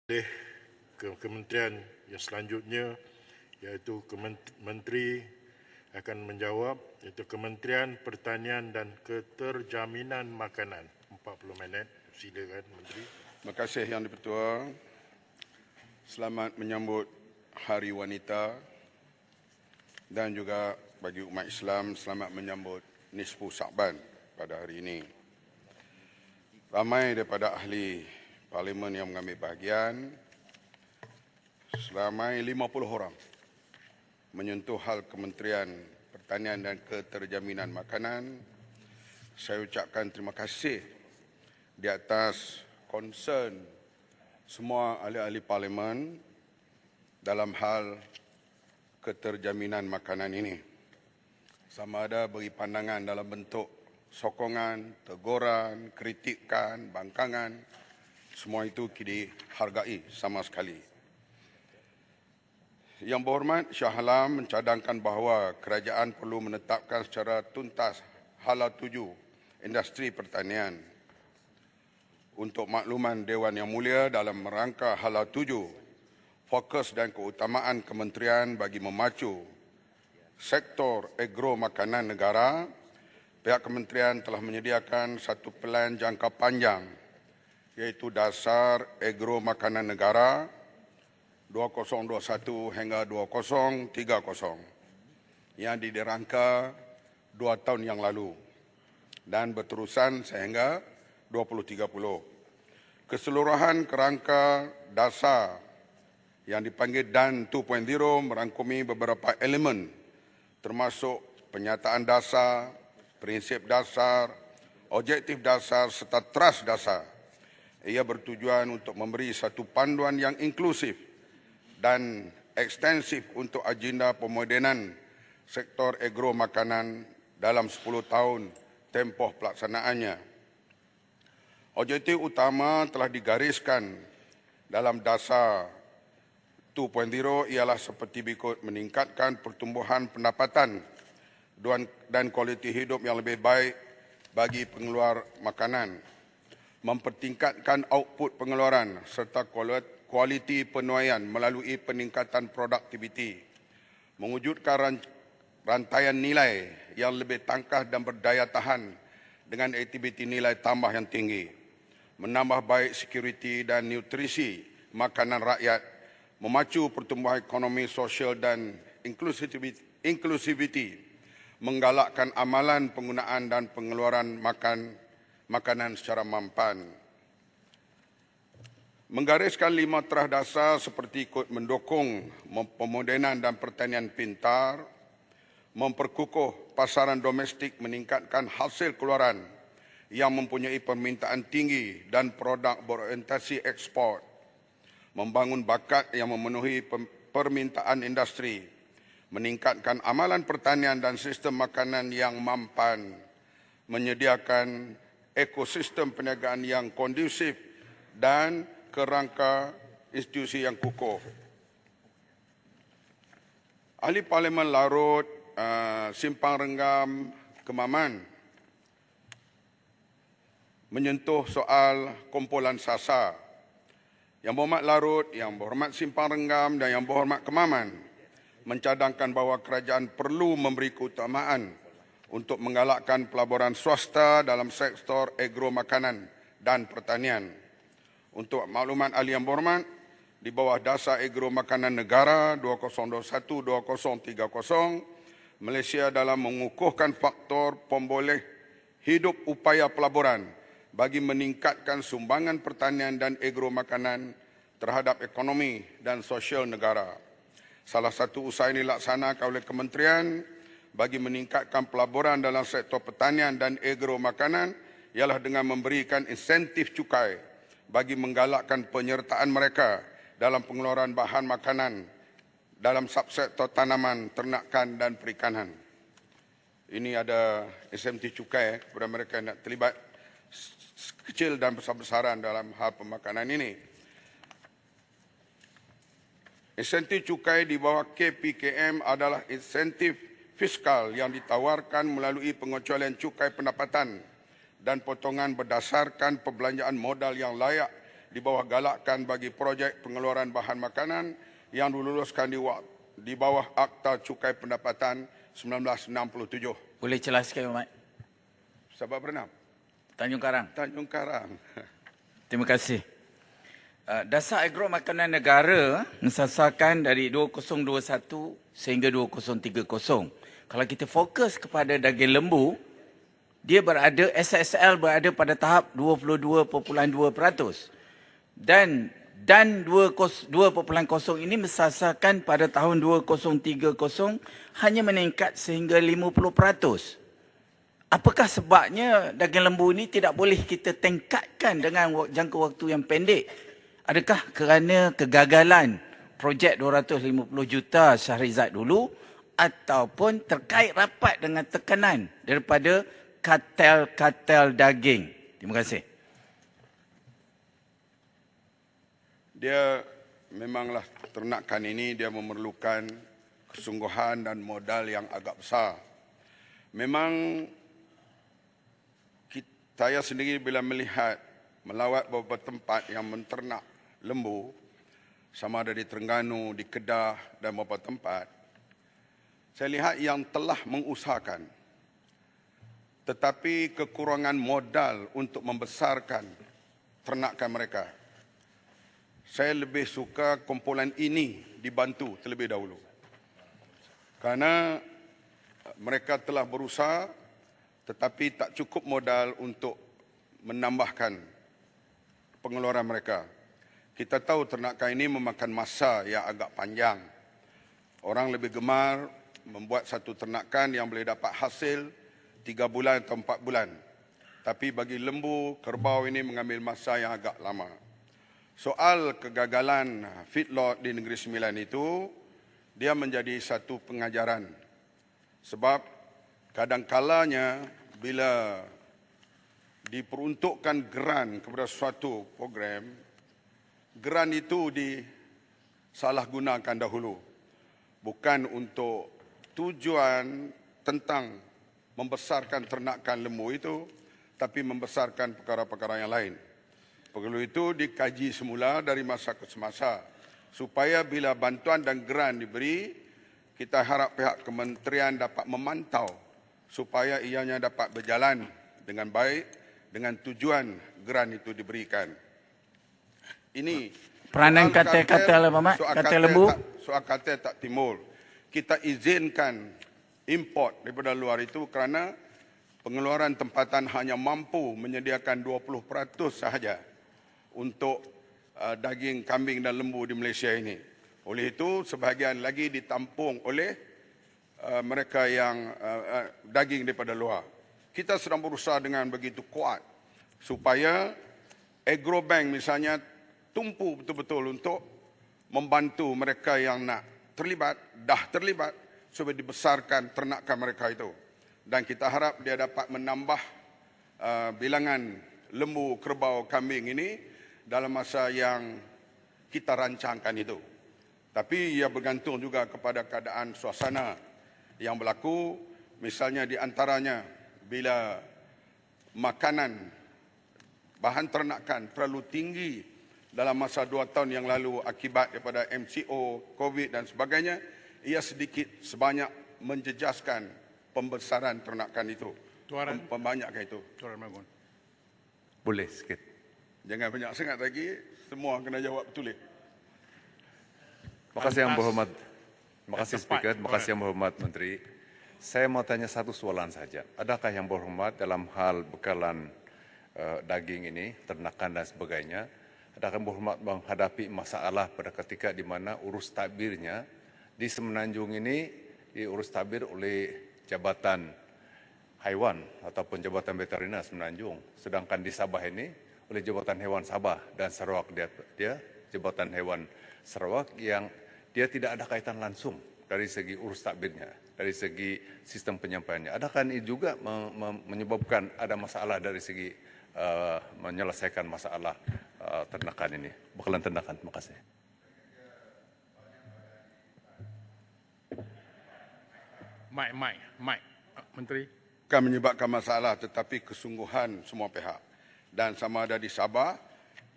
oleh kementerian yang selanjutnya, iaitu Menteri akan menjawab, iaitu Kementerian Pertanian dan Keterjaminan Makanan. 40 minit. Silakan Menteri. Terima kasih Yang di-Pertua. Selamat menyambut Hari Wanita dan juga bagi umat Islam selamat menyambut Nisfu Sa'ban pada hari ini. Ramai daripada ahli Parlimen yang mengambil bahagian, seramai 50 orang menyentuh hal Kementerian Pertanian dan Keterjaminan Makanan. Saya ucapkan terima kasih di atas concern semua ahli-ahli Parlimen dalam hal keterjaminan makanan ini. Sama ada beri pandangan dalam bentuk sokongan, teguran, kritikan, bangkangan, semua itu dihargai sama sekali. Yang berhormat, Shah Alam mencadangkan bahawa kerajaan perlu menetapkan secara tuntas Hala 7 industri pertanian. Untuk makluman Dewan Yang Mulia, dalam rangka Hala 7, fokus dan keutamaan kementerian bagi memacu sektor agro makanan negara, pihak kementerian telah menyediakan satu pelan jangka panjang, iaitu Dasar Agro Makanan Negara 2021 hingga 2030 yang dirangka 2 tahun yang lalu dan berterusan sehingga 2030. Keseluruhan kerangka dasar yang dipanggil DAN 2.0 merangkumi beberapa elemen termasuk penyataan dasar, prinsip dasar, objektif dasar serta teras dasar. Ia bertujuan untuk memberi satu panduan yang inklusif dan ekstensif untuk agenda pemodenan sektor agro makanan dalam 10 tahun tempoh pelaksanaannya. Objektif utama telah digariskan dalam dasar 2.0 ialah seperti berikut: meningkatkan pertumbuhan pendapatan dan kualiti hidup yang lebih baik bagi pengeluar makanan, mempertingkatkan output pengeluaran serta kualiti penuaian melalui peningkatan produktiviti, mewujudkan rantaian nilai yang lebih tangkas dan berdaya tahan dengan aktiviti nilai tambah yang tinggi, menambah baik sekuriti dan nutrisi makanan rakyat, memacu pertumbuhan ekonomi sosial dan inklusiviti, menggalakkan amalan penggunaan dan pengeluaran makanan secara mampan. Menggariskan 5 terah dasar seperti ikut: mendukung pemodenan dan pertanian pintar, memperkukuh pasaran domestik, meningkatkan hasil keluaran yang mempunyai permintaan tinggi dan produk berorientasi ekspor, membangun bakat yang memenuhi permintaan industri, meningkatkan amalan pertanian dan sistem makanan yang mampan, menyediakan ekosistem perniagaan yang kondusif dan kerangka institusi yang kukuh. Ahli Parlimen Larut, Simpang Renggam, Kemaman menyentuh soal kumpulan sasar. Yang berhormat Larut, Yang berhormat Simpang Renggam dan Yang berhormat Kemaman mencadangkan bahawa kerajaan perlu memberi keutamaan untuk menggalakkan pelaburan swasta dalam sektor agro makanan dan pertanian. Untuk makluman ahli yang berhormat, di bawah Dasar Agro Makanan Negara 2021-2030, Malaysia dalam mengukuhkan faktor pemboleh hidup upaya pelaburan bagi meningkatkan sumbangan pertanian dan agro makanan terhadap ekonomi dan sosial negara. Salah satu usaha ini dilaksanakan oleh kementerian bagi meningkatkan pelaburan dalam sektor pertanian dan agro makanan ialah dengan memberikan insentif cukai bagi menggalakkan penyertaan mereka dalam pengeluaran bahan makanan dalam subsektor tanaman, ternakan dan perikanan. Ini ada insentif cukai kepada mereka yang nak terlibat kecil dan besar-besaran dalam hal pemakanan ini. Insentif cukai di bawah KPKM adalah insentif fiskal yang ditawarkan melalui pengecualian cukai pendapatan dan potongan berdasarkan perbelanjaan modal yang layak di bawah galakkan bagi projek pengeluaran bahan makanan yang diluluskan di bawah Akta Cukai Pendapatan 1967. Boleh jelaskan, Mat? Sabak Bernam, Tanjung Karang. Tanjung Karang. Terima kasih. Dasar agro makanan negara mensasarkan dari 2021 sehingga 2030. Kalau kita fokus kepada daging lembu, dia berada, SSL berada pada tahap 22.2%. Dan 2.0 ini mensasarkan pada tahun 2030 hanya meningkat sehingga 50%. Apakah sebabnya daging lembu ini tidak boleh kita tingkatkan dengan jangka waktu yang pendek? Adakah kerana kegagalan projek 250 juta Shahrizad dulu ataupun terkait rapat dengan tekanan daripada kartel-kartel daging? Terima kasih. Dia memanglah ternakan ini dia memerlukan kesungguhan dan modal yang agak besar. Memang saya sendiri bila melihat melawat beberapa tempat yang menternak lembu, sama ada di Terengganu, di Kedah dan beberapa tempat, saya lihat yang telah mengusahakan tetapi kekurangan modal untuk membesarkan ternakan mereka. Saya lebih suka kumpulan ini dibantu terlebih dahulu. Kerana mereka telah berusaha tetapi tak cukup modal untuk menambahkan pengeluaran mereka. Kita tahu ternakan ini memakan masa yang agak panjang. Orang lebih gemar membuat satu ternakan yang boleh dapat hasil 3 bulan atau 4 bulan. Tapi bagi lembu, kerbau ini mengambil masa yang agak lama. Soal kegagalan feedlot di Negeri Sembilan itu, dia menjadi satu pengajaran. Sebab kadang-kalanya bila diperuntukkan geran kepada suatu program, geran itu disalahgunakan dahulu. Bukan untuk tujuan tentang membesarkan ternakan lembu itu, tapi membesarkan perkara-perkara yang lain. Perlu itu dikaji semula dari masa ke semasa, supaya bila bantuan dan geran diberi, kita harap pihak kementerian dapat memantau supaya ianya dapat berjalan dengan baik dengan tujuan geran itu diberikan. Ini peranan kartel-kartel apa, Mat? Kartel lembu? Soal kartel tak timbul. Kita izinkan import daripada luar itu kerana pengeluaran tempatan hanya mampu menyediakan 20% sahaja untuk daging kambing dan lembu di Malaysia ini. Oleh itu, sebahagian lagi ditampung oleh mereka yang daging daripada luar. Kita sedang berusaha dengan begitu kuat supaya Agrobank misalnya tumpu betul-betul untuk membantu mereka yang nak terlibat, dah terlibat, supaya dibesarkan ternakan mereka itu. Dan kita harap dia dapat menambah bilangan lembu, kerbau, kambing ini dalam masa yang kita rancangkan itu. Tapi ia bergantung juga kepada keadaan suasana yang berlaku. Misalnya di antaranya bila makanan, bahan ternakan terlalu tinggi dalam masa 2 tahun yang lalu akibat daripada MCO, COVID dan sebagainya, ia sedikit sebanyak menjejaskan pembesaran ternakan itu, pembanyakkan itu. Tuan Magun. Boleh sikit. Jangan banyak sangat lagi, semua kena jawab betul. Terima kasih Yang Berhormat. Terima kasih Tepat. Speaker, terima kasih Yang Berhormat Menteri. Saya mau tanya satu soalan saja. Adakah Yang Berhormat dalam hal bekalan daging ini, ternakan dan sebagainya, adakah Yang Berhormat menghadapi masalah pada ketika di mana urus tabirnya di Semenanjung ini diurus tabir oleh Jabatan Haiwan ataupun Jabatan Veteriner Semenanjung, sedangkan di Sabah ini oleh Jabatan Hewan Sabah dan Sarawak dia Jabatan Hewan Sarawak yang dia tidak ada kaitan langsung dari segi urus takbirnya, dari segi sistem penyampaiannya. Adakah ini juga menyebabkan ada masalah dari segi menyelesaikan masalah ternakan ini, bekalan ternakan? Terima kasih. Mike, Menteri. Bukan menyebabkan masalah tetapi kesungguhan semua pihak. Dan sama ada di Sabah,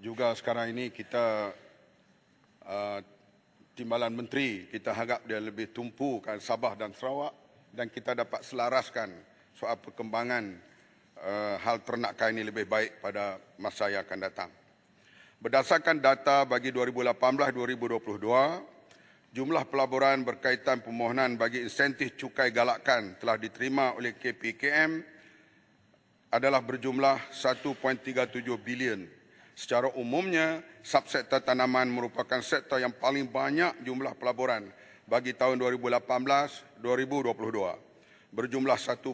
juga sekarang ini kita Timbalan Menteri, kita harap dia lebih tumpukan Sabah dan Sarawak dan kita dapat selaraskan soal perkembangan hal ternakan ini lebih baik pada masa yang akan datang. Berdasarkan data bagi 2018-2022, jumlah pelaburan berkaitan permohonan bagi insentif cukai galakan telah diterima oleh KPKM adalah berjumlah 1.37 bilion. Secara umumnya, subsektor tanaman merupakan sektor yang paling banyak jumlah pelaburan bagi tahun 2018-2022, berjumlah 1.06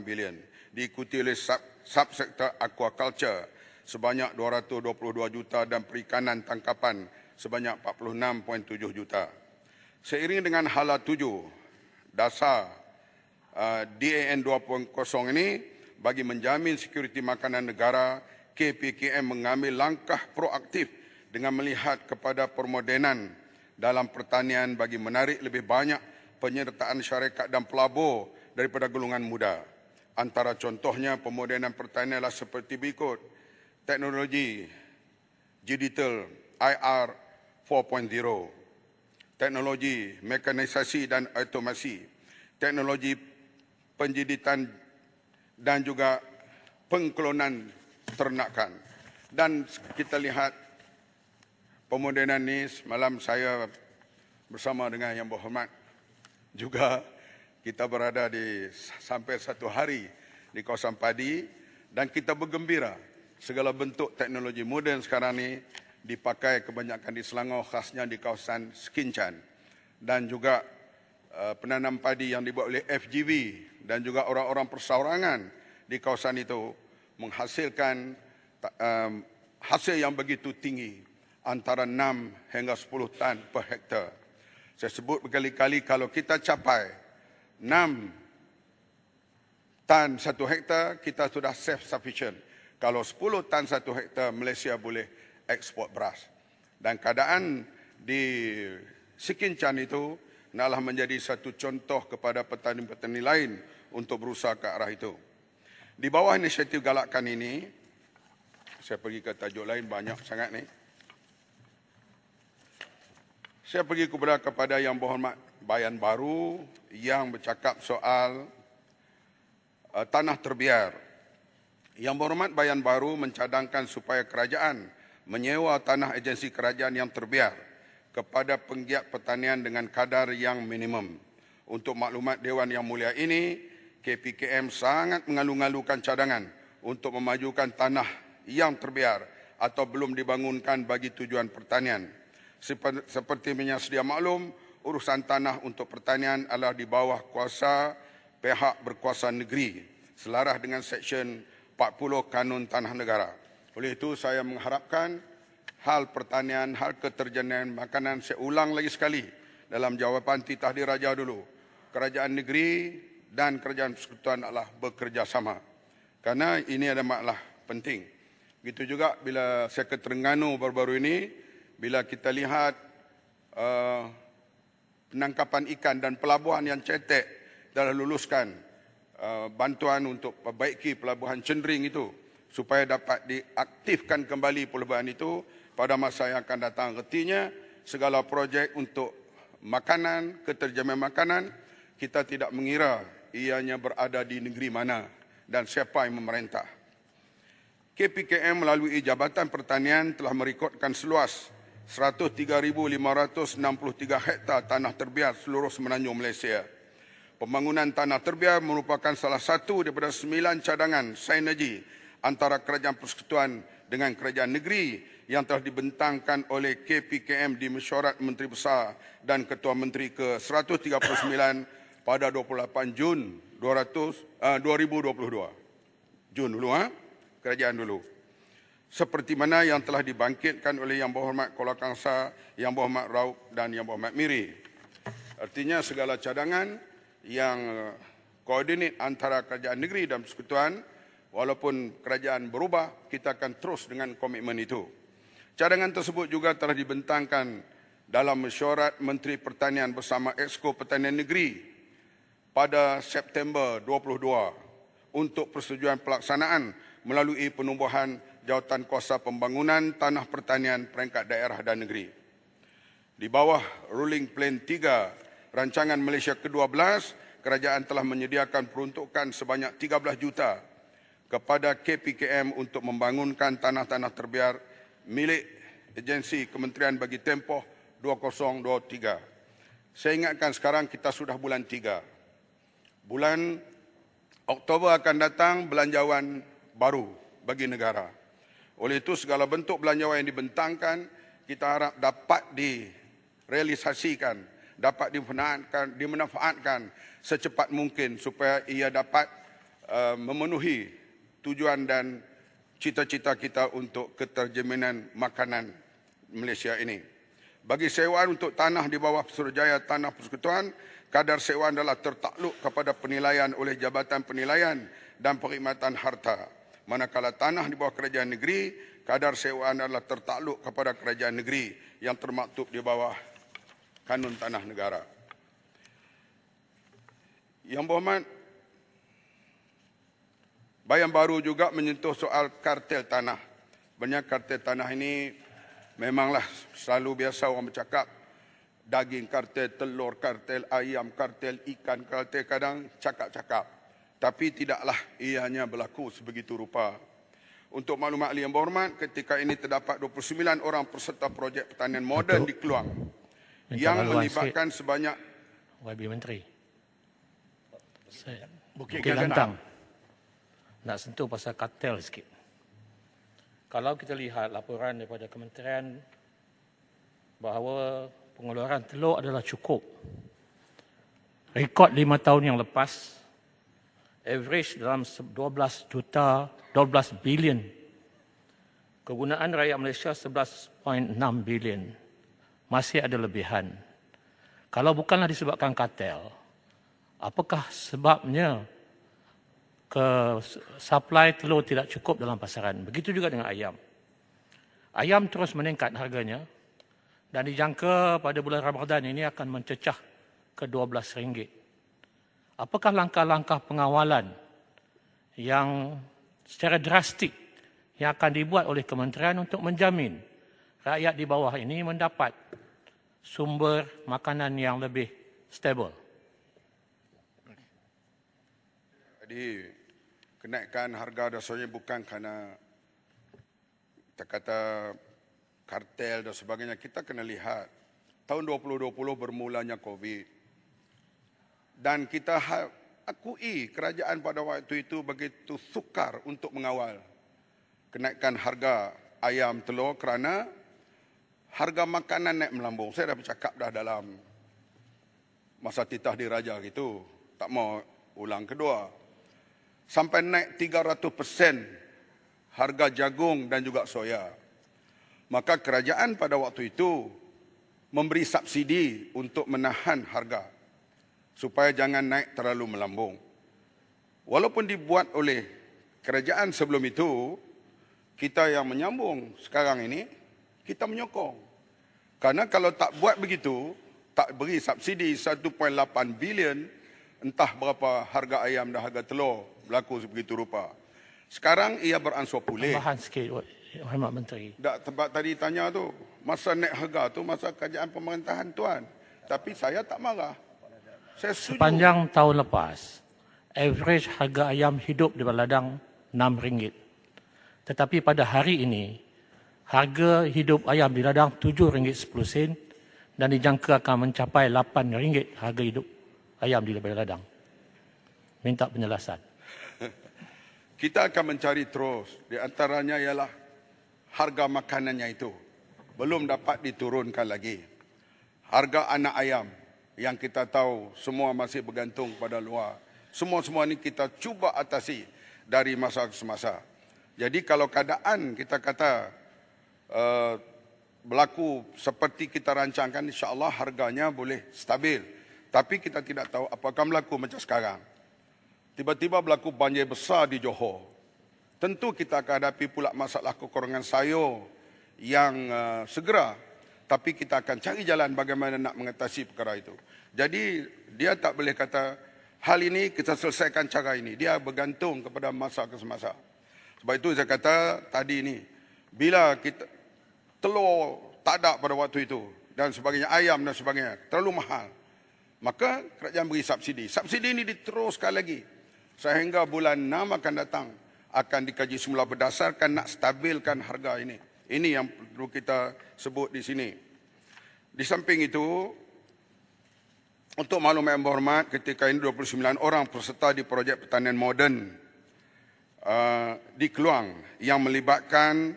bilion. Diikuti oleh subsektor aquaculture sebanyak 222 juta dan perikanan tangkapan sebanyak 46.7 juta. Seiring dengan hala 7 dasar DAN 2.0 ini, bagi menjamin sekuriti makanan negara, KPKM mengambil langkah proaktif dengan melihat kepada permodenan dalam pertanian bagi menarik lebih banyak penyertaan syarikat dan pelabur daripada golongan muda. Antara contohnya pemodenan pertanian adalah seperti berikut: teknologi digital IR 4.0, teknologi mekanisasi dan automasi, teknologi penjiditan dan juga pengklonan ternakan. Dan kita lihat pemodenan ini, semalam saya bersama dengan Yang Berhormat juga kita berada di sampai 1 hari di kawasan padi dan kita bergembira segala bentuk teknologi moden sekarang ini dipakai kebanyakan di Selangor, khasnya di kawasan Sekinchan, dan juga penanam padi yang dibuat oleh FGV dan juga orang-orang perseorangan di kawasan itu menghasilkan hasil yang begitu tinggi, antara 6 hingga 10 tan per hektar. Saya sebut berkali-kali, kalau kita capai 6 tan 1 hektar, kita sudah self-sufficient. Kalau 10 tan 1 hektar, Malaysia boleh ekspor beras. Dan keadaan di Sekinchan itu adalah menjadi satu contoh kepada petani-petani lain untuk berusaha ke arah itu. Di bawah inisiatif galakan ini, saya pergi ke tajuk lain, banyak sangat ni. Saya pergi kepada Yang Berhormat Bayan Baru yang bercakap soal tanah terbiar. Yang Berhormat Bayan Baru mencadangkan supaya kerajaan menyewa tanah agensi kerajaan yang terbiar kepada penggiat pertanian dengan kadar yang minimum. Untuk maklumat Dewan Yang Mulia ini, KPKM sangat mengalu-alukan cadangan untuk memajukan tanah yang terbiar atau belum dibangunkan bagi tujuan pertanian. Seperti yang sedia maklum, urusan tanah untuk pertanian adalah di bawah kuasa pihak berkuasa negeri, selaras dengan Seksyen 40 Kanun Tanah Negara. Oleh itu, saya mengharapkan hal pertanian, hal keterjaminan makanan, saya ulang lagi sekali dalam jawapan titah diraja dulu, kerajaan negeri dan kerajaan persekutuan adalah bekerjasama. Karena ini ada masalah penting. Begitu juga bila saya ke Terengganu baru-baru ini, bila kita lihat penangkapan ikan dan pelabuhan yang cetek telah luluskan bantuan untuk perbaiki pelabuhan Cendring itu supaya dapat diaktifkan kembali pelabuhan itu pada masa yang akan datang. Artinya segala projek untuk makanan, keterjaminan makanan, kita tidak mengira ianya berada di negeri mana dan siapa yang memerintah. KPKM melalui Jabatan Pertanian telah merekodkan seluas 103,563 hektar tanah terbiar seluruh semenanjung Malaysia. Pembangunan tanah terbiar merupakan salah satu daripada 9 cadangan sinergi antara kerajaan persekutuan dengan kerajaan negeri yang telah dibentangkan oleh KPKM di Mesyuarat Menteri Besar dan Ketua Menteri ke-139 pada 28 Jun 2022. Jun dulu, kerajaan dulu. Seperti mana yang telah dibangkitkan oleh Yang Berhormat Kuala Kangsar, Yang Berhormat Raub dan Yang Berhormat Miri. Artinya segala cadangan yang koordinat antara kerajaan negeri dan persekutuan, walaupun kerajaan berubah, kita akan terus dengan komitmen itu. Cadangan tersebut juga telah dibentangkan dalam Mesyuarat Menteri Pertanian bersama Exco Pertanian Negeri pada September 22 untuk persetujuan pelaksanaan melalui penubuhan Jawatan Kuasa Pembangunan Tanah Pertanian peringkat daerah dan negeri. Di bawah Ruling Plan 3 Rancangan Malaysia ke-12, kerajaan telah menyediakan peruntukan sebanyak 13 juta kepada KPKM untuk membangunkan tanah-tanah terbiar milik agensi kementerian bagi tempoh 2023. Saya ingatkan sekarang kita sudah bulan 3. Bulan Oktober akan datang belanjawan baru bagi negara. Oleh itu segala bentuk belanjawan yang dibentangkan kita harap dapat direalisasikan, dapat dimanfaatkan secepat mungkin supaya ia dapat memenuhi tujuan dan cita-cita kita untuk keterjaminan makanan Malaysia ini. Bagi sewaan untuk tanah di bawah Suruhanjaya Tanah Persekutuan, kadar sewaan adalah tertakluk kepada penilaian oleh Jabatan Penilaian dan Perkhidmatan Harta. Manakala tanah di bawah kerajaan negeri, kadar sewaan adalah tertakluk kepada kerajaan negeri yang termaktub di bawah Kanun Tanah Negara. Yang berhormat, bayan baru juga menyentuh soal kartel tanah. Sebenarnya kartel tanah ini memanglah selalu biasa orang bercakap, daging kartel, telur kartel, ayam kartel, ikan kartel, kadang cakap-cakap. Tapi tidaklah ianya berlaku sebegitu rupa. Untuk maklumat ahli yang berhormat, ketika ini terdapat 29 orang peserta projek pertanian moden di Keluang yang melibatkan sebanyak YB Menteri. Saya Bukit Bukit Gantang. Lantang. Nak sentuh pasal kartel sikit. Kalau kita lihat laporan daripada kementerian bahawa pengeluaran telur adalah cukup. Rekod 5 tahun yang lepas, average dalam 12 bilion. Kegunaan rakyat Malaysia 11.6 bilion. Masih ada lebihan. Kalau bukanlah disebabkan kartel, apakah sebabnya supply telur tidak cukup dalam pasaran? Begitu juga dengan ayam. Ayam terus meningkat harganya dan dijangka pada bulan Ramadan ini akan mencecah ke RM12. Apakah langkah-langkah pengawalan yang secara drastik yang akan dibuat oleh kementerian untuk menjamin rakyat di bawah ini mendapat sumber makanan yang lebih stabil? Jadi kenaikan harga dasarnya bukan kerana kita kata kartel dan sebagainya. Kita kena lihat tahun 2020 bermulanya COVID. Dan kita akui kerajaan pada waktu itu begitu sukar untuk mengawal kenaikan harga ayam telur kerana harga makanan naik melambung. Saya dah bercakap dah dalam masa titah diraja gitu. Tak mau ulang kedua. Sampai naik 300% harga jagung dan juga soya. Maka kerajaan pada waktu itu memberi subsidi untuk menahan harga supaya jangan naik terlalu melambung. Walaupun dibuat oleh kerajaan sebelum itu, kita yang menyambung sekarang ini, kita menyokong. Karena kalau tak buat begitu, tak beri subsidi 1.8 bilion, entah berapa harga ayam dan harga telur berlaku sebegitu rupa. Sekarang ia beransur pulih. Tambahan sikit, Hormat Menteri. Sebab tadi tanya tu, masa naik harga tu, masa kerajaan pemerintahan tuan. Tapi saya tak marah. Saya setuju. Sepanjang tahun lepas, average harga ayam hidup di ladang RM6. Tetapi pada hari ini, harga hidup ayam di ladang RM7.10 dan dijangka akan mencapai RM8 harga hidup ayam di ladang. Minta penjelasan. Kita akan mencari terus. Di antaranya ialah harga makanannya itu. Belum dapat diturunkan lagi. Harga anak ayam yang kita tahu semua masih bergantung pada luar. Semua ini kita cuba atasi dari masa ke semasa. Jadi kalau keadaan kita kata berlaku seperti kita rancangkan, insya-Allah harganya boleh stabil. Tapi kita tidak tahu apakah berlaku macam sekarang. Tiba-tiba berlaku banjir besar di Johor. Tentu kita akan hadapi pula masalah kekurangan sayur yang segera. Tapi kita akan cari jalan bagaimana nak mengatasi perkara itu. Jadi dia tak boleh kata hal ini kita selesaikan cara ini. Dia bergantung kepada masa ke semasa. Sebab itu saya kata tadi ni, bila kita telur tak ada pada waktu itu dan sebagainya, ayam dan sebagainya, terlalu mahal, maka kerajaan beri subsidi. Subsidi ini diteruskan lagi sehingga bulan 6 akan datang, akan dikaji semula berdasarkan nak stabilkan harga ini. Ini yang perlu kita sebut di sini. Di samping itu, untuk maklumat yang berhormat, ketika ini 29 orang peserta di projek pertanian moden di Keluang yang melibatkan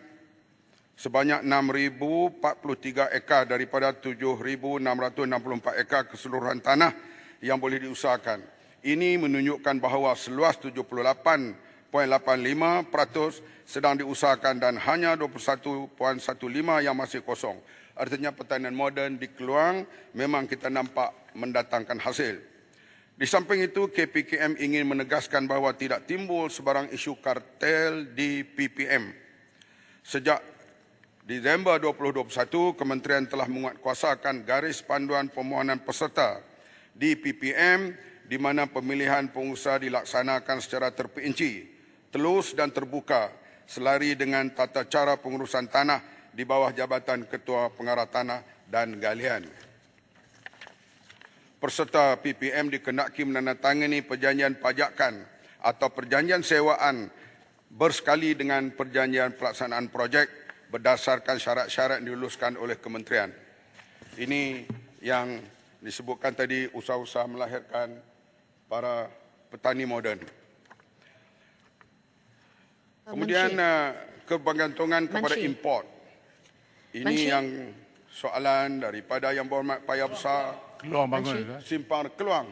sebanyak 6,043 ekar daripada 7,664 ekar keseluruhan tanah yang boleh diusahakan. Ini menunjukkan bahawa seluas 78.85% sedang diusahakan dan hanya 21.15% yang masih kosong. Artinya pertanian moden di Keluang memang kita nampak mendatangkan hasil. Di samping itu, KPKM ingin menegaskan bahawa tidak timbul sebarang isu kartel di PPM. Sejak Disember 2021, Kementerian telah menguatkuasakan garis panduan permohonan peserta di PPM di mana pemilihan pengusaha dilaksanakan secara terperinci, telus dan terbuka selari dengan tata cara pengurusan tanah di bawah Jabatan Ketua Pengarah Tanah dan Galian. Peserta PPM dikendaki menandatangani perjanjian pajakan atau perjanjian sewaan bersekali dengan perjanjian pelaksanaan projek berdasarkan syarat-syarat yang diluluskan oleh kementerian. Ini yang disebutkan tadi, usaha-usaha melahirkan para petani moden. Kemudian kebergantungan kepada import. Ini yang soalan daripada Yang Berhormat Paya Besar Keluang bangun. Simpang Keluang.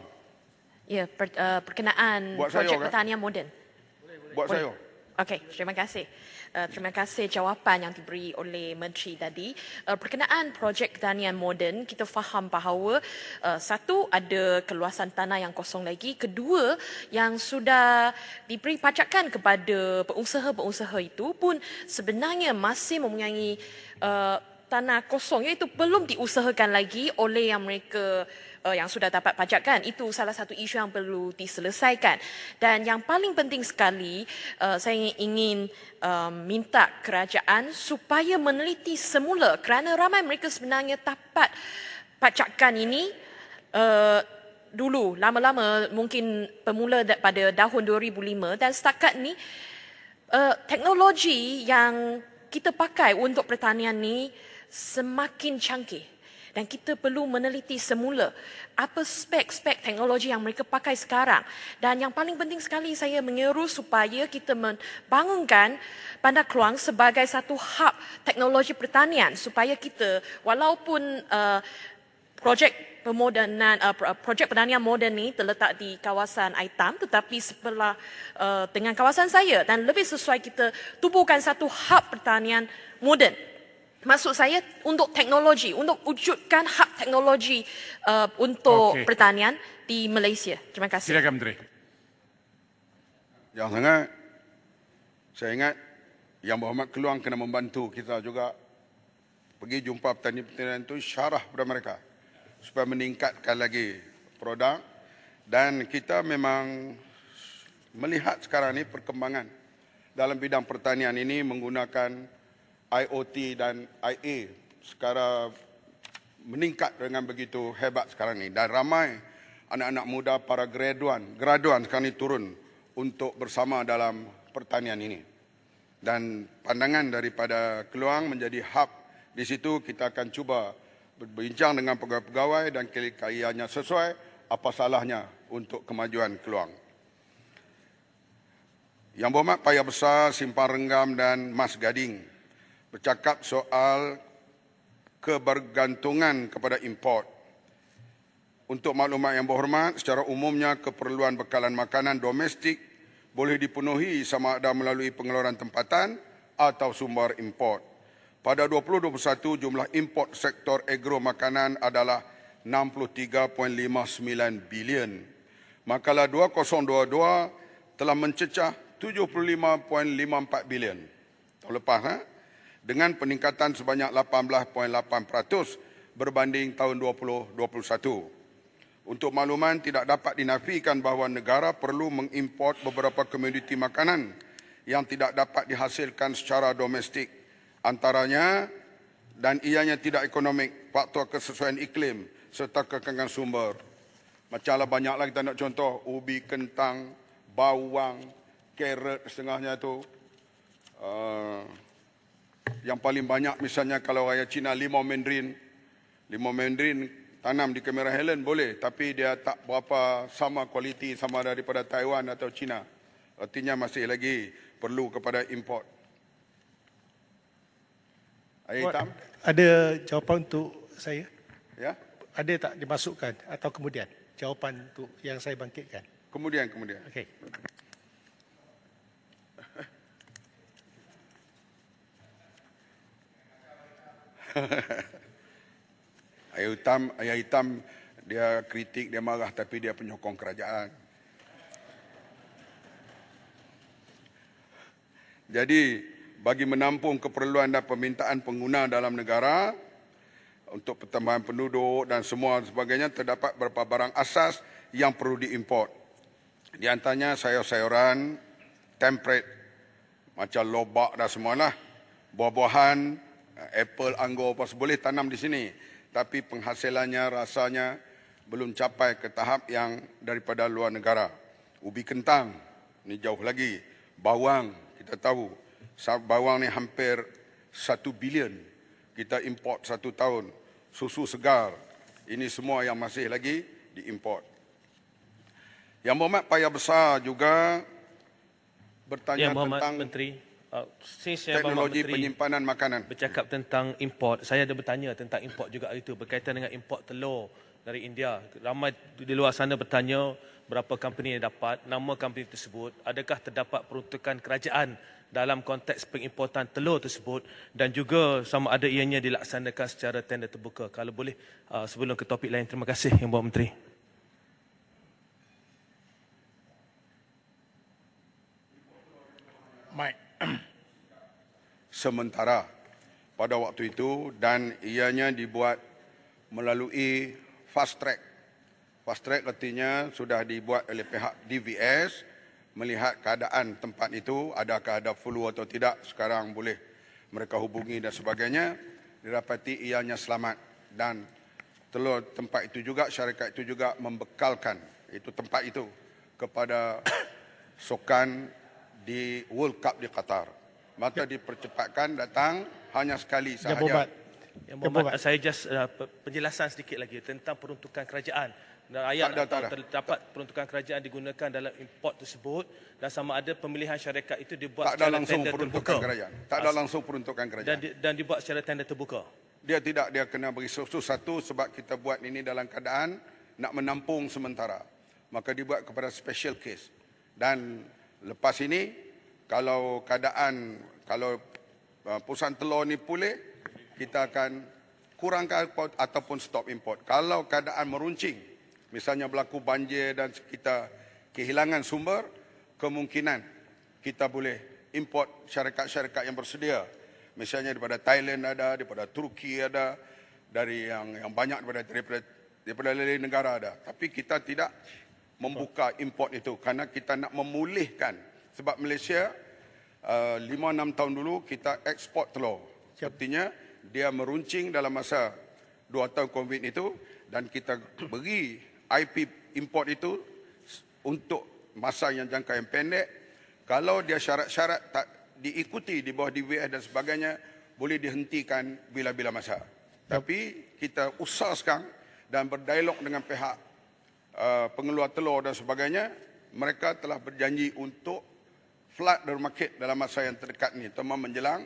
Ya, berkenaan Buat saya, projek kan? pertanian moden. Buat saya. Okey, terima kasih. Terima kasih jawapan yang diberi oleh Menteri tadi. Berkenaan projek pertanian moden, kita faham bahawa satu, ada keluasan tanah yang kosong lagi. Kedua, yang sudah diberi pajakan kepada pengusaha-pengusaha itu pun sebenarnya masih mempunyai tanah kosong, iaitu belum diusahakan lagi oleh yang mereka yang sudah dapat pajakan. Itu salah satu isu yang perlu diselesaikan. Dan yang paling penting sekali, saya ingin minta kerajaan supaya meneliti semula, kerana ramai mereka sebenarnya dapat pajakan ini dulu, lama-lama, mungkin bermula pada tahun 2005, dan setakat ni teknologi yang kita pakai untuk pertanian ni semakin canggih dan kita perlu meneliti semula apa spek-spek teknologi yang mereka pakai sekarang. Dan yang paling penting sekali, saya menyeru supaya kita membangunkan Bandar Keluang sebagai satu hub teknologi pertanian supaya kita, walaupun projek pertanian moden ni terletak di kawasan Aitam, tetapi sebelah dengan kawasan saya, dan lebih sesuai kita tubuhkan satu hub pertanian moden. Maksud saya untuk teknologi, untuk wujudkan hub teknologi untuk pertanian di Malaysia. Terima kasih. Silakan Menteri. Jangan sangat. Saya ingat Yang Berhormat Keluang kena membantu kita juga pergi jumpa petani-petani itu, syarah kepada mereka supaya meningkatkan lagi produk. Dan kita memang melihat sekarang ini perkembangan dalam bidang pertanian ini menggunakan IoT dan IA sekarang meningkat dengan begitu hebat sekarang ini. Dan ramai anak-anak muda, para graduan sekarang ini turun untuk bersama dalam pertanian ini. Dan pandangan daripada Keluang menjadi hub. Di situ kita akan cuba berbincang dengan pegawai-pegawai dan kaya-kayanya sesuai, apa salahnya untuk kemajuan Keluang. Yang Berhormat Paya Besar, Simpang Renggam dan Mas Gading bercakap soal kebergantungan kepada import. Untuk maklumat Yang Berhormat, secara umumnya keperluan bekalan makanan domestik boleh dipenuhi sama ada melalui pengeluaran tempatan atau sumber import. Pada 2021, jumlah import sektor agro makanan adalah 63.59 bilion. Makalah 2022 telah mencecah 75.54 bilion. Tahun lepas, dengan peningkatan sebanyak 18.8% berbanding tahun 2021. Untuk makluman, tidak dapat dinafikan bahawa negara perlu mengimport beberapa komoditi makanan yang tidak dapat dihasilkan secara domestik. Antaranya dan ianya tidak ekonomik, faktor kesesuaian iklim serta kekangan sumber. Macamlah banyaklah kita nak contoh, ubi, kentang, bawang, carrot setengahnya tu. Yang paling banyak misalnya kalau raya Cina limau mandarin. Limau mandarin tanam di Cameron Highlands boleh, tapi dia tak berapa sama kualiti sama daripada Taiwan atau China. Artinya masih lagi perlu kepada import. Air hitam? Ada jawapan untuk saya? Ya. Ada tak dimasukkan atau kemudian jawapan untuk yang saya bangkitkan? Kemudian. Okey. Ayah hitam dia kritik, dia marah tapi dia penyokong kerajaan. Jadi bagi menampung keperluan dan permintaan pengguna dalam negara untuk pertambahan penduduk dan semua sebagainya, terdapat beberapa barang asas yang perlu diimport. Di antaranya sayur-sayuran, temperate macam lobak dan semualah, buah-buahan, apple, anggur apa boleh tanam di sini. Tapi penghasilannya rasanya belum capai ke tahap yang daripada luar negara. Ubi kentang, ni jauh lagi. Bawang, kita tahu. Bawang ni hampir 1 bilion kita import satu tahun. Susu segar, ini semua yang masih lagi diimport. Yang Berhormat Payah Besar juga bertanya Yang Berhormat tentang Menteri, teknologi penyimpanan makanan. bercakap tentang import. Saya ada bertanya tentang import juga hari itu berkaitan dengan import telur dari India. Ramai di luar sana bertanya berapa company yang dapat, nama company tersebut, adakah terdapat peruntukan kerajaan dalam konteks pengimportan telur tersebut dan juga sama ada ianya dilaksanakan secara tender terbuka. Kalau boleh sebelum ke topik lain. Terima kasih Yang Berhormat Menteri. Mike. Sementara pada waktu itu dan ianya dibuat melalui fast track. Fast track artinya sudah dibuat oleh pihak DVS melihat keadaan tempat itu, adakah ada flu atau tidak, sekarang boleh mereka hubungi dan sebagainya, didapati ianya selamat dan telur tempat itu juga, syarikat itu juga membekalkan itu tempat itu kepada sukan di World Cup di Qatar. Maka dipercepatkan datang hanya sekali sahaja. Yang Berhormat, saya just penjelasan sedikit lagi tentang peruntukan kerajaan. Dan ayat Tak ada. terdapat peruntukan kerajaan digunakan dalam import tersebut dan sama ada pemilihan syarikat itu dibuat Tak ada secara langsung tender peruntukan terbuka. kerajaan. Tak ada langsung peruntukan kerajaan. Dan dibuat secara tender terbuka. Dia tidak, dia kena beri susu satu sebab kita buat ini dalam keadaan nak menampung sementara. Maka dibuat kepada special case. Dan lepas ini, kalau keadaan, kalau perusahaan telur ni pulih, kita akan kurangkan import ataupun stop import. Kalau keadaan meruncing, misalnya berlaku banjir dan kita kehilangan sumber, kemungkinan kita boleh import syarikat-syarikat yang bersedia. Misalnya daripada Thailand ada, daripada Turki ada, dari yang banyak daripada lain negara ada. Tapi kita tidak membuka import itu kerana kita nak memulihkan. Sebab Malaysia 5-6 tahun dulu kita ekspor telur. Artinya dia meruncing dalam masa 2 tahun COVID itu dan kita beri IP import itu untuk masa yang jangka yang pendek. Kalau dia syarat-syarat tak diikuti di bawah DVS dan sebagainya, boleh dihentikan bila-bila masa. Tapi kita usahakan dan berdialog dengan pihak pengeluar telur dan sebagainya, mereka telah berjanji untuk flood the market dalam masa yang terdekat ini, terutama menjelang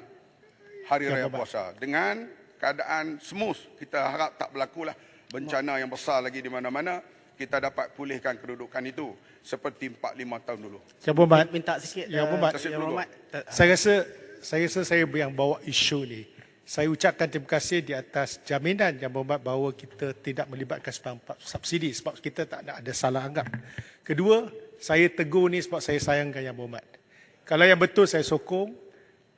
Hari Raya Puasa. Dengan keadaan smooth, kita harap tak berlakulah bencana yang besar lagi di mana-mana, kita dapat pulihkan kedudukan itu seperti 4-5 tahun dulu. Yang Berhormat, Minta sikit. Yang Berhormat, Yang Berhormat. saya rasa saya yang bawa isu ni. Saya ucapkan terima kasih di atas jaminan Yang Berhormat bahawa kita tidak melibatkan subsidi sebab kita tak ada salah anggap. Kedua, saya tegur ni sebab saya sayangkan Yang Berhormat. Kalau yang betul saya sokong,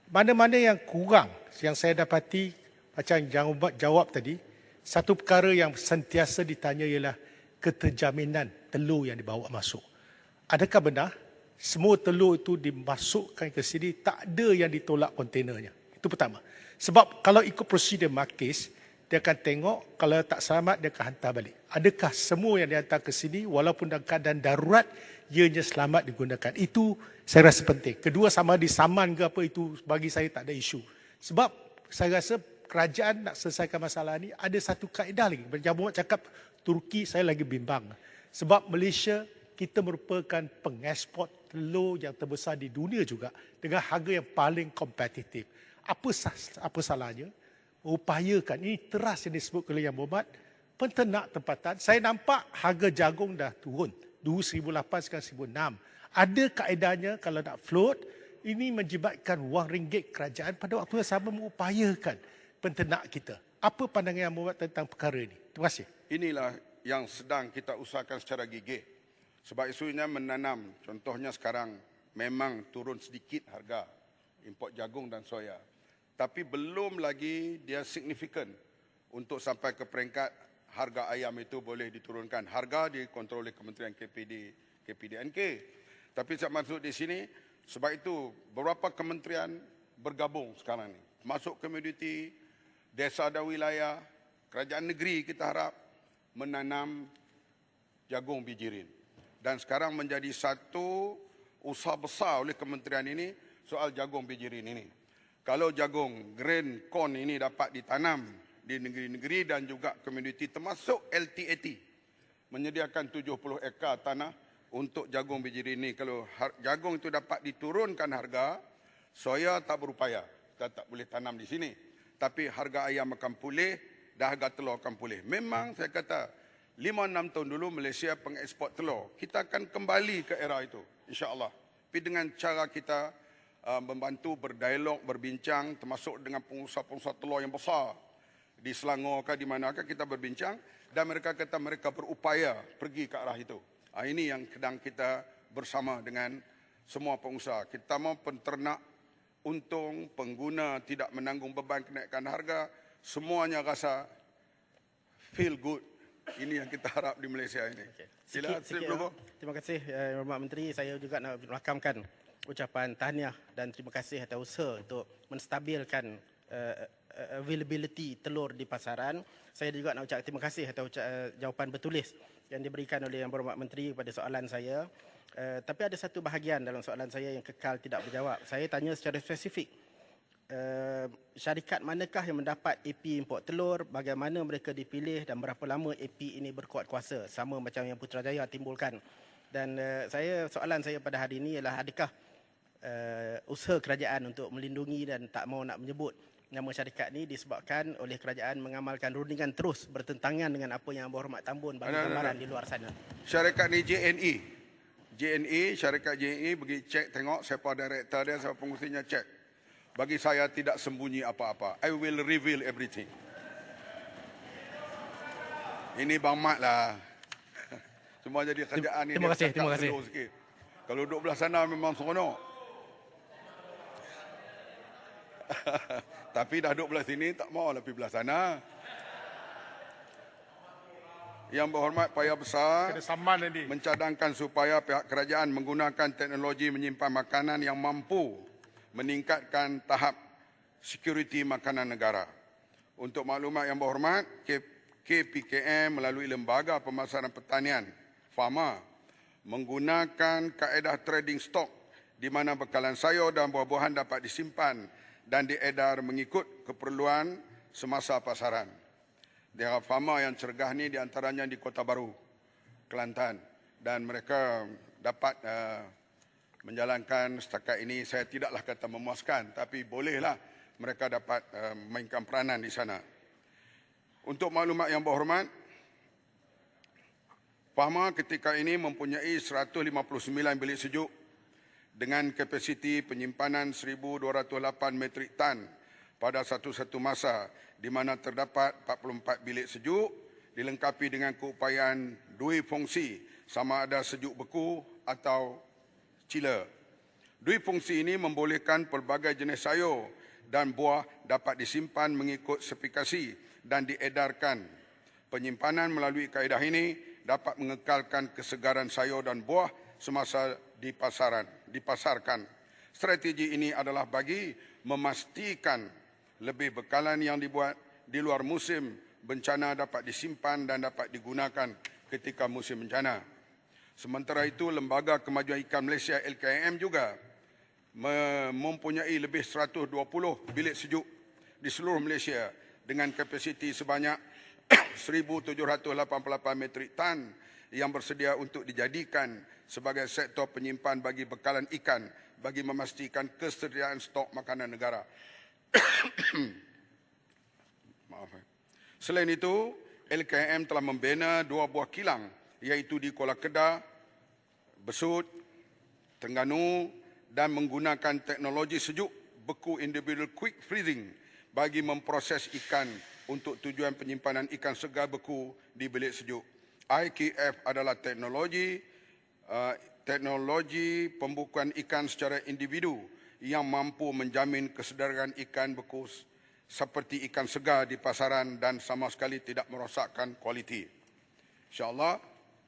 mana-mana yang kurang yang saya dapati macam Yang Berhormat jawab tadi, satu perkara yang sentiasa ditanya ialah keterjaminan telur yang dibawa masuk. Adakah benar semua telur itu dimasukkan ke sini, tak ada yang ditolak kontainernya. Itu pertama. Sebab kalau ikut prosedur Makis, dia akan tengok, kalau tak selamat, dia akan hantar balik. Adakah semua yang dihantar ke sini, walaupun dalam keadaan darurat, ianya selamat digunakan. Itu saya rasa penting. Kedua, sama di saman ke apa, itu bagi saya tak ada isu. Sebab saya rasa kerajaan nak selesaikan masalah ni, ada satu kaedah lagi. Macam Muhammad cakap, Turki saya lagi bimbang. Sebab Malaysia, kita merupakan pengeksport telur yang terbesar di dunia juga dengan harga yang paling kompetitif. Apa salahnya? Upayakan, ini teras yang disebut oleh Yang Berhormat, penternak tempatan. Saya nampak harga jagung dah turun. Dulu 1,800, sekarang 1,600. Ada kaedahnya kalau nak float, ini menjibatkan wang ringgit kerajaan pada waktu yang sama mengupayakan penternak kita. Apa pandangan Yang Berhormat tentang perkara ini? Terima kasih. Inilah yang sedang kita usahakan secara gigih. Sebab isunya menanam, contohnya sekarang memang turun sedikit harga import jagung dan soya. Tapi belum lagi dia signifikan untuk sampai ke peringkat harga ayam itu boleh diturunkan. Harga dikontrol oleh Kementerian KPDNK. Tapi saya maksud di sini, sebab itu beberapa kementerian bergabung sekarang ini. Masuk komuniti, desa dan wilayah, kerajaan negeri kita harap menanam jagung bijirin. Dan sekarang menjadi satu usaha besar oleh kementerian ini soal jagung bijirin ini. Kalau jagung grain corn ini dapat ditanam di negeri-negeri dan juga komuniti termasuk LTAT menyediakan 70 ekar tanah untuk jagung bijirin ini. Kalau jagung itu dapat diturunkan harga, soya tak berupaya. Kita tak boleh tanam di sini. Tapi harga ayam akan pulih dan harga telur akan pulih. Memang saya kata 5-6 tahun dulu Malaysia pengeksport telur. Kita akan kembali ke era itu, insya-Allah. Tapi dengan cara kita membantu berdialog, berbincang, termasuk dengan pengusaha-pengusaha telur yang besar di Selangor ke di manakah kita berbincang dan mereka kata mereka berupaya pergi ke arah itu. Ini yang sedang kita bersama dengan semua pengusaha. Kita mau penternak untung, pengguna tidak menanggung beban kenaikan harga, semuanya rasa feel good. Ini yang kita harap di Malaysia ini. Sila, terima kasih Yang Berhormat Menteri. Saya juga nak merakamkan ucapan tahniah dan terima kasih atas usaha untuk menstabilkan availability telur di pasaran. Saya juga nak ucap terima kasih atas jawapan bertulis yang diberikan oleh Yang Berhormat Menteri kepada soalan saya. Tapi ada satu bahagian dalam soalan saya yang kekal tidak berjawab. Saya tanya secara spesifik. Syarikat manakah yang mendapat AP import telur, bagaimana mereka dipilih dan berapa lama AP ini berkuat kuasa, sama macam yang Putrajaya timbulkan. Dan soalan saya pada hari ini ialah adakah usaha kerajaan untuk melindungi dan tak mau nak menyebut nama syarikat ini disebabkan oleh kerajaan mengamalkan rundingan terus bertentangan dengan apa yang Berhormat Tambun bagi gambaran di luar sana. Syarikat ni JNE, syarikat JNE pergi cek tengok siapa director dia, siapa pengurusinya cek. Bagi saya tidak sembunyi apa-apa. I will reveal everything. Ini Bang Mat lah. Semua jadi kerjaan ini. Terima kasih. Kalau duduk belah sana memang seronok. Tapi dah duduk belah sini tak mau lah pergi belah sana. Yang Berhormat payah besar mencadangkan supaya pihak kerajaan menggunakan teknologi menyimpan makanan yang mampu meningkatkan tahap security makanan negara. Untuk maklumat Yang Berhormat, KPKM melalui Lembaga Pemasaran Pertanian, FAMA, menggunakan kaedah trading stock di mana bekalan sayur dan buah-buahan dapat disimpan dan diedar mengikut keperluan semasa pasaran. Daerah FAMA yang cergah ni di antaranya di Kota Baru, Kelantan. Dan mereka dapat menjalankan setakat ini, saya tidaklah kata memuaskan, tapi bolehlah mereka dapat mainkan peranan di sana. Untuk maklumat Yang Berhormat, FAMA ketika ini mempunyai 159 bilik sejuk dengan kapasiti penyimpanan 1,208 metrik tan pada satu-satu masa, di mana terdapat 44 bilik sejuk dilengkapi dengan keupayaan dui fungsi sama ada sejuk beku atau chiller. Dui fungsi ini membolehkan pelbagai jenis sayur dan buah dapat disimpan mengikut spesifikasi dan diedarkan. Penyimpanan melalui kaedah ini dapat mengekalkan kesegaran sayur dan buah semasa di pasaran. dipasarkan. Strategi ini adalah bagi memastikan lebih bekalan yang dibuat di luar musim bencana dapat disimpan dan dapat digunakan ketika musim bencana. Sementara itu, Lembaga Kemajuan Ikan Malaysia LKIM juga mempunyai lebih 120 bilik sejuk di seluruh Malaysia dengan kapasiti sebanyak 1,788 metrik tan yang bersedia untuk dijadikan sebagai sektor penyimpan bagi bekalan ikan bagi memastikan kesediaan stok makanan negara. Selain itu, LKIM telah membina 2 buah kilang iaitu di Kuala Kedah, Besut, Terengganu dan menggunakan teknologi sejuk beku individual quick freezing bagi memproses ikan untuk tujuan penyimpanan ikan segar beku di bilik sejuk. IKF adalah teknologi pembukuan ikan secara individu yang mampu menjamin kesedaran ikan beku seperti ikan segar di pasaran dan sama sekali tidak merosakkan kualiti. InsyaAllah,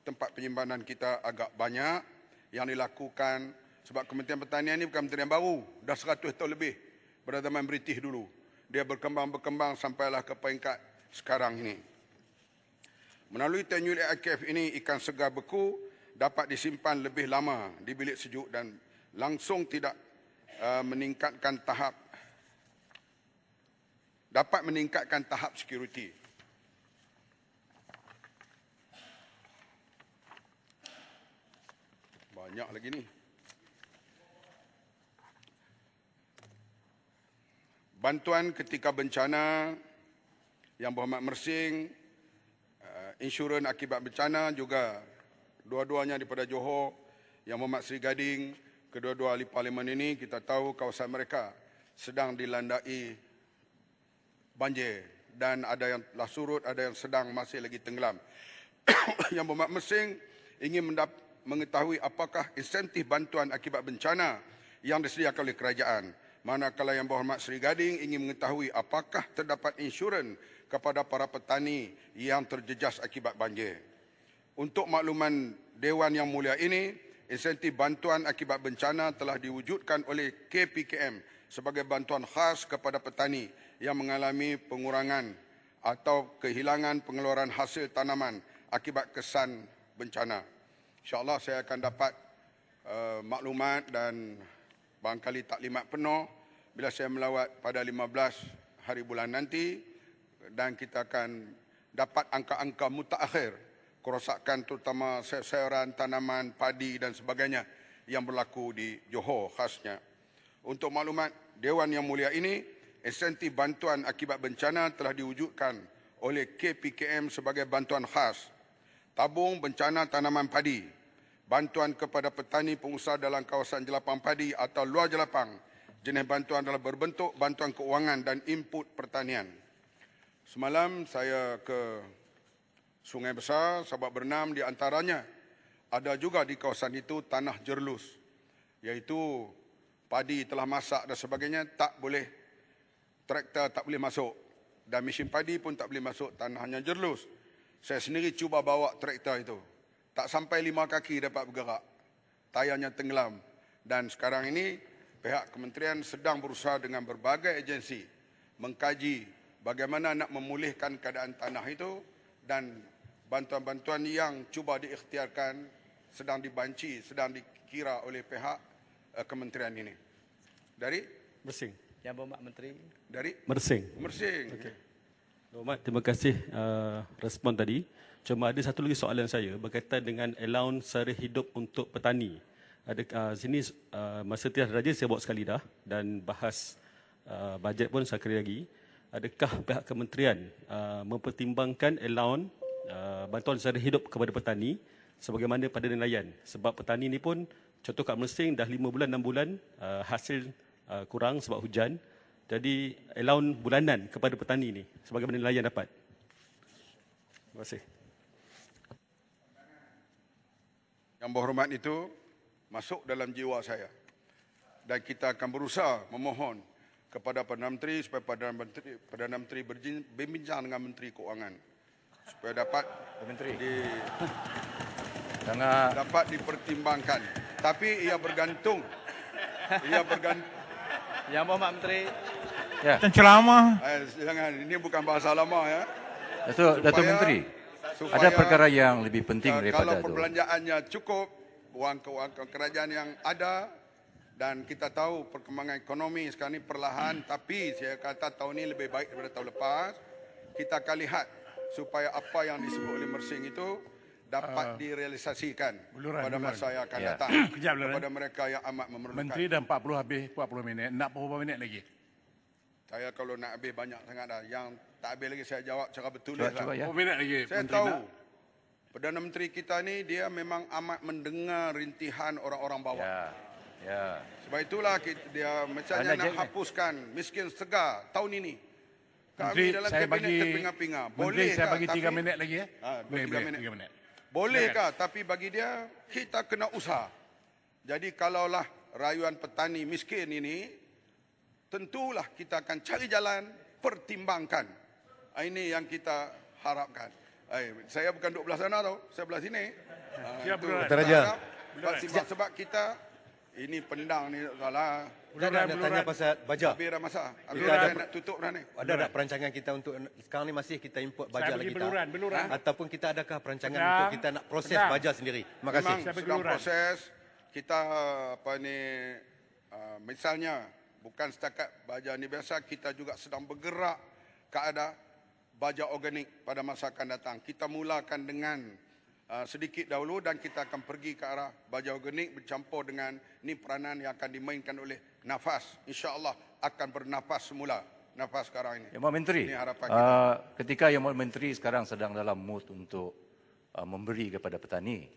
tempat penyimpanan kita agak banyak yang dilakukan sebab Kementerian Pertanian ini bukan kementerian baru. Dah 100 tahun lebih pada zaman British dulu. Dia berkembang sampailah ke peringkat sekarang ini. Melalui teknologi IKF ini, ikan segar beku dapat disimpan lebih lama di bilik sejuk dan langsung dapat meningkatkan tahap security. Banyak lagi ni. Bantuan ketika bencana Yang Berhormat Mersing, insurans akibat bencana juga dua-duanya daripada Johor. Yang Berhormat Seri Gading, kedua-dua ahli parlimen ini kita tahu kawasan mereka sedang dilandai banjir dan ada yang telah surut, ada yang sedang masih lagi tenggelam. Yang Berhormat Mersing ingin mengetahui apakah insentif bantuan akibat bencana yang disediakan oleh kerajaan. Manakala Yang Berhormat Seri Gading ingin mengetahui apakah terdapat insurans kepada para petani yang terjejas akibat banjir. Untuk makluman Dewan Yang Mulia ini, insentif bantuan akibat bencana telah diwujudkan oleh KPKM sebagai bantuan khas kepada petani yang mengalami pengurangan atau kehilangan pengeluaran hasil tanaman akibat kesan bencana. InsyaAllah saya akan dapat maklumat dan barangkali taklimat penuh bila saya melawat pada 15 hari bulan nanti dan kita akan dapat angka-angka mutakhir kerosakan terutama sayuran, tanaman, padi dan sebagainya yang berlaku di Johor khasnya. Untuk maklumat Dewan Yang Mulia ini, insentif bantuan akibat bencana telah diwujudkan oleh KPKM sebagai bantuan khas. Tabung bencana tanaman padi, bantuan kepada petani pengusaha dalam kawasan jelapang padi atau luar jelapang. Jenis bantuan adalah berbentuk bantuan keuangan dan input pertanian. Semalam saya ke Sungai Besar, Sabak Bernam, di antaranya ada juga di kawasan itu tanah jerlus, iaitu padi telah masak dan sebagainya, tak boleh, traktor tak boleh masuk dan mesin padi pun tak boleh masuk, tanahnya jerlus. Saya sendiri cuba bawa traktor itu. Tak sampai 5 kaki dapat bergerak. Tayarnya tenggelam. Dan sekarang ini pihak kementerian sedang berusaha dengan berbagai agensi mengkaji bagaimana nak memulihkan keadaan tanah itu dan bantuan-bantuan yang cuba diikhtiarkan sedang dibanci, sedang dikira oleh pihak kementerian ini. Dari? Mersing. Yang Berhormat Menteri. Dari? Mersing. Mersing. Okay. Berhormat, terima kasih respon tadi. Cuma ada satu lagi soalan saya berkaitan dengan allowance sara hidup untuk petani. Ada sini masa tiada raja saya bawa sekali dah dan bahas bajet pun sekali lagi. Adakah pihak kementerian mempertimbangkan allowance bantuan sara hidup kepada petani sebagaimana pada nelayan? Sebab petani ni pun contoh kat Mersing dah 5 bulan 6 bulan hasil kurang sebab hujan. Jadi allowance bulanan kepada petani ni sebagaimana nelayan dapat. Terima kasih. Yang Berhormat itu masuk dalam jiwa saya. Dan kita akan berusaha memohon kepada Perdana Menteri supaya Perdana Menteri berbincang dengan Menteri Keuangan supaya dapat dapat dipertimbangkan Tapi ia bergantung. Yang Berhormat Menteri. Dan ceramah. Jangan, ini bukan bahasa lama ya. Datuk Menteri, ada perkara yang lebih penting kalau daripada itu. perbelanjaannya cukup, wang kerajaan yang ada, dan kita tahu perkembangan ekonomi sekarang ini perlahan, tapi saya kata tahun ini lebih baik daripada tahun lepas. Kita akan lihat supaya apa yang disebut oleh Mersing itu dapat direalisasikan pada masa yang akan datang kepada mereka yang amat memerlukan. Menteri dah 40 habis 40 minit. Nak berapa minit lagi? Saya kalau nak habis banyak sangat dah. Yang tak habis lagi saya jawab secara betul. Berapa minit lagi? Saya tahu Perdana Menteri kita ni dia memang amat mendengar rintihan orang-orang bawah. Sebab itulah dia misalnya nak hapuskan miskin segar tahun ini. Kami dalam kabinet terpinga-pinga. Boleh saya bagi 3 minit lagi ya? Boleh 3 minit. Bolehkah? Tapi bagi dia kita kena usaha. Jadi kalaulah rayuan petani miskin ini, tentulah kita akan cari jalan, pertimbangkan. Ini yang kita harapkan. Saya bukan duduk belah sana tau, saya belah sini. Sebab kita ini pendang ni salah. Kita nak tanya pasal baja. Habis dah masa. Kita ada nak tutup dah ni. Ada tak perancangan kita untuk sekarang ni masih kita import baja lagi tak? Beluran. Ataupun kita adakah perancangan untuk kita nak proses baja sendiri? Terima kasih. Memang sedang proses. Kita misalnya bukan setakat baja ni biasa, kita juga sedang bergerak ke arah baja organik pada masa akan datang. Kita mulakan dengan sedikit dahulu dan kita akan pergi ke arah baja organik bercampur dengan ni peranan yang akan dimainkan oleh Nafas. InsyaAllah akan bernafas semula. Nafas sekarang ini. Yang Berhormat Menteri, ini harapan kita. ketika Yang Berhormat Menteri sekarang sedang dalam mood untuk memberi kepada petani,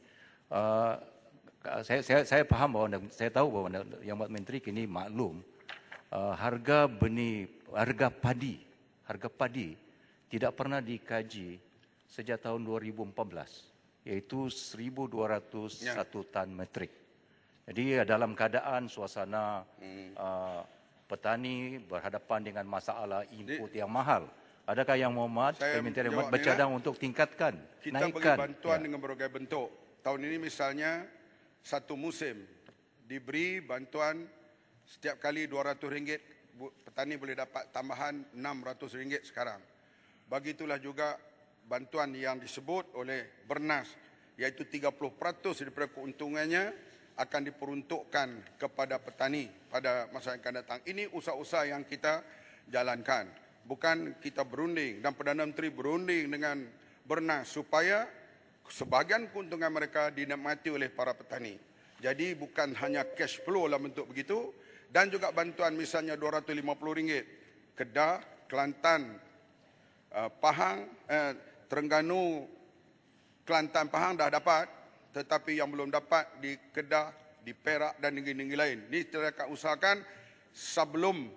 saya faham bahawa, saya tahu bahawa Yang Berhormat Menteri kini maklum harga padi tidak pernah dikaji sejak tahun 2014, iaitu 1,201 tan metrik. Jadi dalam keadaan suasana petani berhadapan dengan masalah input yang mahal, adakah Yang Berhormat Menteri bercadang untuk tingkatkan, kita beri bantuan dengan berbagai bentuk. Tahun ini misalnya satu musim diberi bantuan setiap kali RM200, petani boleh dapat tambahan RM600 sekarang. Begitulah juga bantuan yang disebut oleh Bernas, iaitu 30% daripada keuntungannya akan diperuntukkan kepada petani pada masa yang akan datang. Ini usaha-usaha yang kita jalankan. Bukan kita berunding dan Perdana Menteri berunding dengan Bernas supaya sebahagian keuntungan mereka dinikmati oleh para petani. Jadi bukan hanya cash flow dalam bentuk begitu, dan juga bantuan misalnya RM250, Kedah, Kelantan, Pahang, Terengganu, Kelantan, Pahang dah dapat, tetapi yang belum dapat di Kedah, di Perak dan negeri-negeri lain. Ini kita akan usahakan sebelum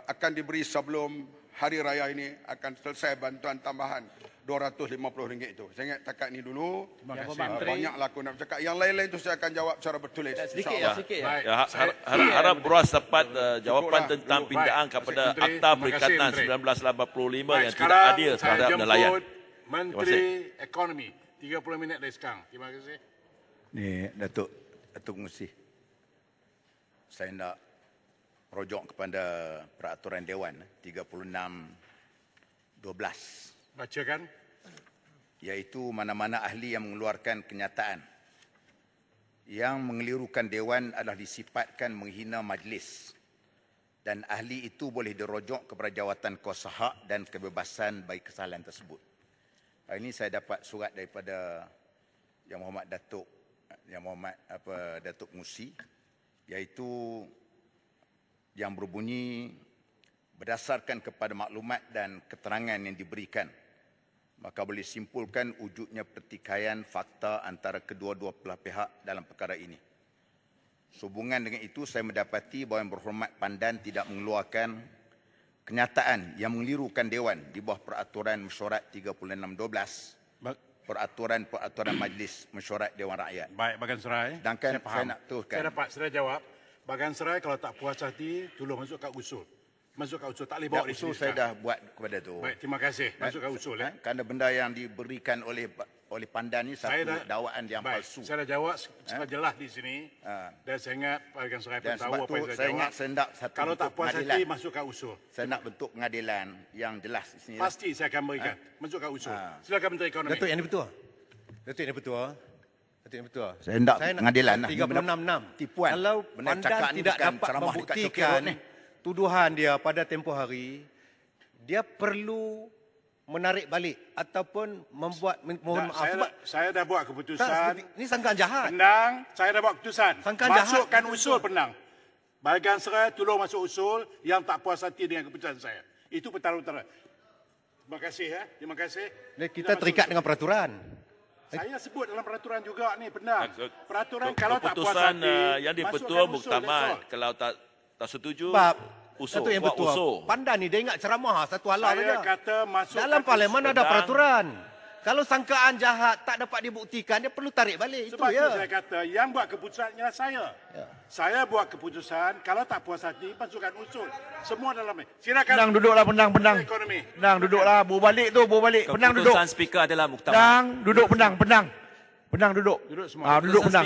akan diberi sebelum hari raya ini akan selesai bantuan tambahan RM250 itu. Saya ingat takat ni dulu. Banyaklah aku nak cakap. Yang lain-lain tu saya akan jawab secara bertulis. Sedikit harap beruas tepat jawapan tentang pindaan kepada Akta Perikatan 1985 yang tidak adil terhadap nelayan. Menteri Ekonomi. 30 minit dari sekarang. Terima kasih. Ni Datuk Musi. Saya nak rujuk kepada peraturan Dewan 36/12. Bacakan. Iaitu mana-mana ahli yang mengeluarkan kenyataan yang mengelirukan Dewan adalah disifatkan menghina majlis, dan ahli itu boleh dirujuk kepada jawatan kuasa hak dan kebebasan bagi kesalahan tersebut. Hari ini saya dapat surat daripada Yang Berhormat Datuk Musi, iaitu yang berbunyi berdasarkan kepada maklumat dan keterangan yang diberikan, maka boleh simpulkan wujudnya pertikaian fakta antara kedua-dua belah pihak dalam perkara ini. Sehubungan dengan itu, saya mendapati bahawa Yang Berhormat Pandan tidak mengeluarkan kenyataan yang mengelirukan Dewan di bawah Peraturan Mesyuarat 36/12, Peraturan Majlis Mesyuarat Dewan Rakyat. Baik, Bagan Serai. Sedangkan saya nak teruskan. Saya dapat, saya jawab. Bagan Serai kalau tak puas hati, tolong masuk kat usul. Masuk kat usul, tak boleh bawa di sini. Usul saya dah buat kepada tu. Baik, terima kasih. Masuk kat usul. Kerana benda yang diberikan oleh oleh Pandan ni satu dakwaan yang palsu. Saya dah jawab secara jelas di sini. Dan saya ingat Parikan Serai pun Dan tahu sebab apa tu yang saya saya jawab. ingat saya nak satu Kalau tak bentuk puas pengadilan. hati, masuk kat usul. Saya nak bentuk pengadilan yang jelas di sini. Pasti saya akan berikan. Masuk kat usul. Silakan Menteri Ekonomi. Datuk yang ini betul. Datuk yang ini betul. Datuk yang betul. Saya nak pengadilan lah. 36.6. Tipuan. Kalau Benar Pandan cakap ni tidak bukan dapat ceramah dekat membuktikan Cokero ni. tuduhan dia pada tempoh hari, dia perlu menarik balik ataupun membuat mohon maaf. Sebab Saya dah buat keputusan. ini sangkaan jahat. Penang, saya dah buat keputusan. Sangkaan jahat. Masukkan usul Penang. Parikan Serai tolong masuk usul yang tak puas hati dengan keputusan saya. Itu pertara utara. Terima kasih ya. Terima kasih. Kita terikat dengan peraturan. Saya sebut dalam peraturan juga ni Penang. Peraturan kalau tak puas Keputusan hati, yang dipetua masukkan usul, muktamad. that's all. Kalau tak setuju, Sebab usul. Datuk yang Buat betul. usul. Pandan ni dia ingat ceramah satu halau Saya saja. kata masukkan Dalam parlimen usul. ada peraturan. Kalau sangkaan jahat tak dapat dibuktikan, dia perlu tarik balik. Sebab itu ya. itu saya kata yang buat keputusan ialah saya. Saya buat keputusan, kalau tak puas hati, masukkan usul. Semua dalam ni. Silakan. Penang duduklah, penang. Ekonomi. Penang duduklah, bawa balik tu, bawa balik. Penang duduk. Keputusan speaker adalah muktamad. Penang, duduk penang. Penang duduk. Duduk semua. Duduk penang.